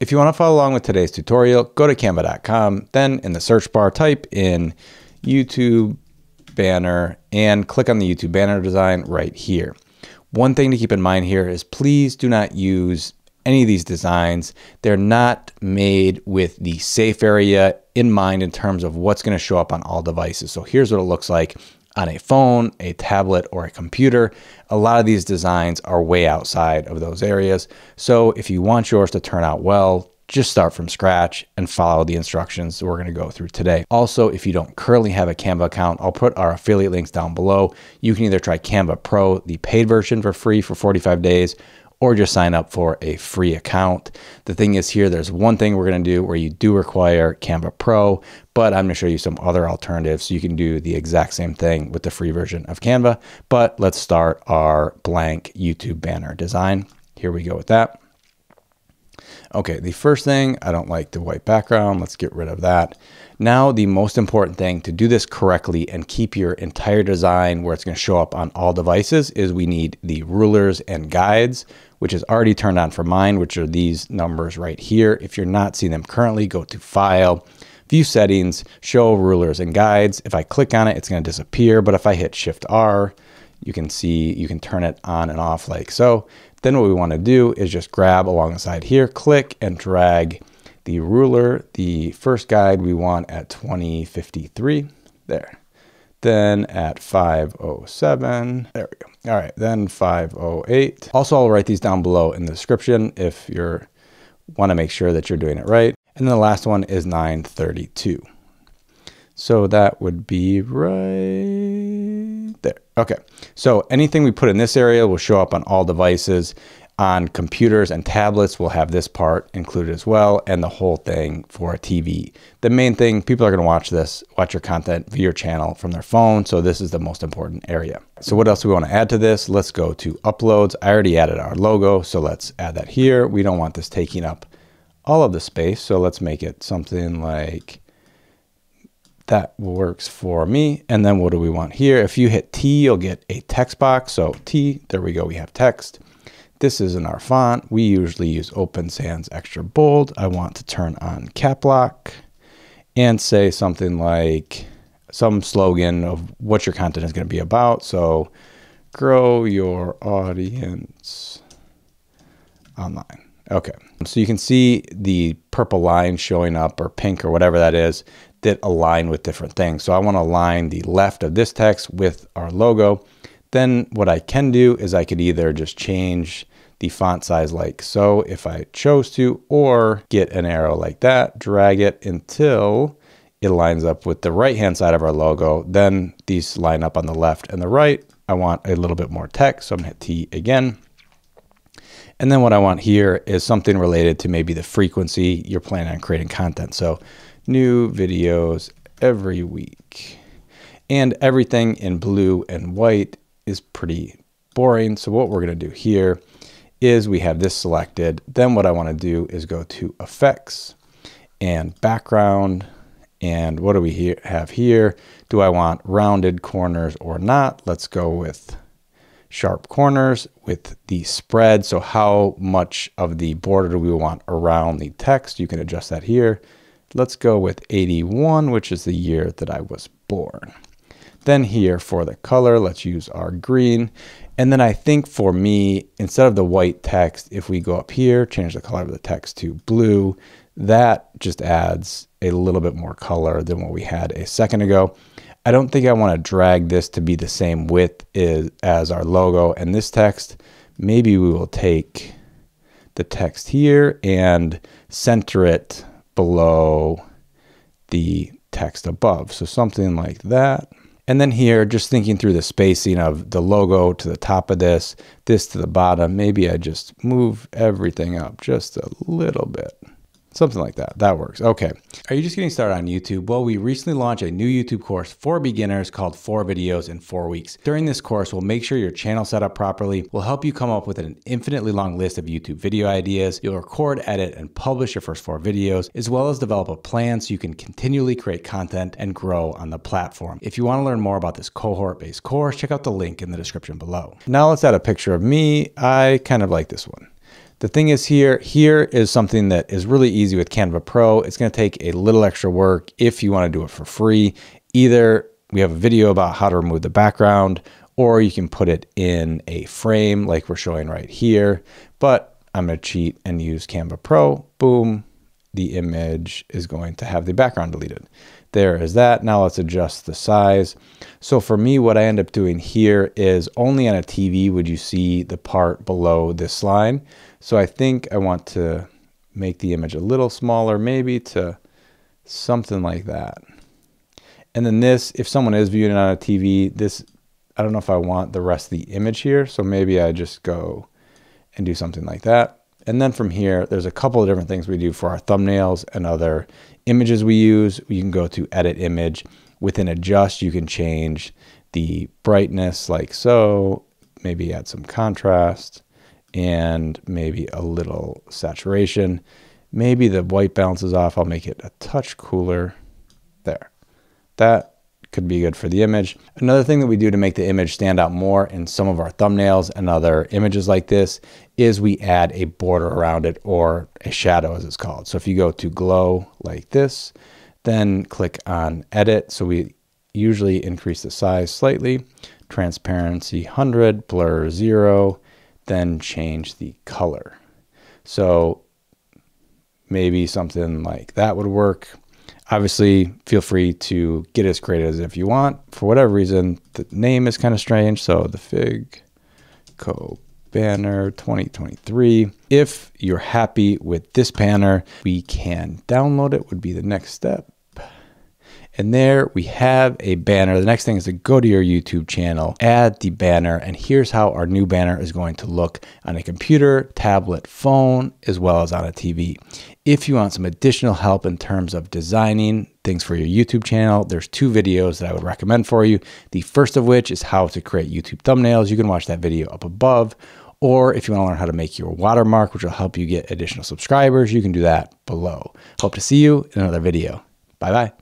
If you want to follow along with today's tutorial, go to canva.com, then in the search bar, type in YouTube banner and click on the YouTube banner design right here. One thing to keep in mind here is please do not use any of these designs. They're not made with the safe area in mind in terms of what's going to show up on all devices. So here's what it looks like on a phone, a tablet, or a computer. A lot of these designs are way outside of those areas. So if you want yours to turn out well, just start from scratch and follow the instructions that we're going to go through today. Also, if you don't currently have a Canva account, I'll put our affiliate links down below. You can either try Canva Pro, the paid version for free for 45 days, or just sign up for a free account. The thing is here, there's one thing we're going to do where you do require Canva Pro, but I'm going to show you some other alternatives so you can do the exact same thing with the free version of Canva. But let's start our blank YouTube banner design. Here we go with that. Okay, the first thing, I don't like the white background. Let's get rid of that. Now, the most important thing to do this correctly and keep your entire design where it's going to show up on all devices is we need the rulers and guides, which is already turned on for mine, which are these numbers right here. If you're not seeing them currently, go to File, View Settings, Show Rulers and Guides. If I click on it, it's going to disappear, but if I hit Shift R, you can see you can turn it on and off like so. Then what we want to do is just grab along the side here, click and drag the ruler. The first guide we want at 2053, there. Then at 507, there we go. All right, then 508. Also, I'll write these down below in the description if you want to make sure that you're doing it right. And then the last one is 932. So that would be right there. Okay, so anything we put in this area will show up on all devices. On computers and tablets, we'll have this part included as well, and the whole thing for a TV. The main thing, people are going to watch this, watch your content via your channel from their phone, so this is the most important area. So what else do we want to add to this? Let's go to uploads. I already added our logo, so let's add that here. We don't want this taking up all of the space, so let's make it something like that works for me. And then what do we want here? If you hit T, you'll get a text box. So T, there we go, we have text. This isn't our font. We usually use Open Sans Extra Bold. I want to turn on Cap Lock and say something like some slogan of what your content is going to be about. So grow your audience online. Okay, so you can see the purple line showing up, or pink or whatever that is, that align with different things. So I want to align the left of this text with our logo. Then what I can do is I could either just change the font size like so if I chose to, or get an arrow like that, drag it until it lines up with the right hand side of our logo. Then these line up on the left and the right. I want a little bit more text, so I'm gonna hit T again. And then what I want here is something related to maybe the frequency you're planning on creating content. So new videos every week. And everything in blue and white is pretty boring. So what we're going to do here is we have this selected. Then what I want to do is go to Effects and Background. And what do we have here? Do I want rounded corners or not? Let's go with sharp corners with the spread. So how much of the border do we want around the text? You can adjust that here. Let's go with 81, which is the year that I was born. Then here for the color, let's use our green. And then I think for me, instead of the white text, if we go up here, change the color of the text to blue, that just adds a little bit more color than what we had a second ago. I don't think I want to drag this to be the same width as our logo and this text. Maybe we will take the text here and center it below the text above. So something like that. And then here, just thinking through the spacing of the logo to the top of this to the bottom, maybe I just move everything up just a little bit. Something like that. That works. Okay. Are you just getting started on YouTube? Well, we recently launched a new YouTube course for beginners called 4 Videos in 4 Weeks. During this course, we'll make sure your channel's set up properly. We'll help you come up with an infinitely long list of YouTube video ideas. You'll record, edit, and publish your first 4 videos, as well as develop a plan so you can continually create content and grow on the platform. If you want to learn more about this cohort-based course, check out the link in the description below. Now let's add a picture of me. I kind of like this one. The thing is here is something that is really easy with Canva Pro. It's going to take a little extra work if you want to do it for free. Either we have a video about how to remove the background, or you can put it in a frame like we're showing right here. But I'm going to cheat and use Canva Pro. Boom. The image is going to have the background deleted. There is that. Now let's adjust the size. So for me, what I end up doing here is only on a TV would you see the part below this line. So I think I want to make the image a little smaller, maybe to something like that. And then this, if someone is viewing it on a TV, this, I don't know if I want the rest of the image here. So maybe I just go and do something like that. And then from here, there's a couple of different things we do for our thumbnails and other images we use. You can go to edit image. Within adjust, you can change the brightness like so, maybe add some contrast and maybe a little saturation. Maybe the white balance is off. I'll make it a touch cooler there. That could be good for the image. Another thing that we do to make the image stand out more in some of our thumbnails and other images like this is we add a border around it, or a shadow as it's called. So if you go to glow like this, then click on edit. So we usually increase the size slightly, transparency 100, blur 0, then change the color. So maybe something like that would work. Obviously, feel free to get as creative as if you want. For whatever reason, the name is kind of strange. So the Fig Co banner 2023. If you're happy with this banner, we can download it, would be the next step. And there we have a banner. The next thing is to go to your YouTube channel, add the banner, and here's how our new banner is going to look on a computer, tablet, phone, as well as on a TV. If you want some additional help in terms of designing things for your YouTube channel, there's 2 videos that I would recommend for you. The first of which is how to create YouTube thumbnails. You can watch that video up above. Or if you want to learn how to make your watermark, which will help you get additional subscribers, you can do that below. Hope to see you in another video. Bye-bye.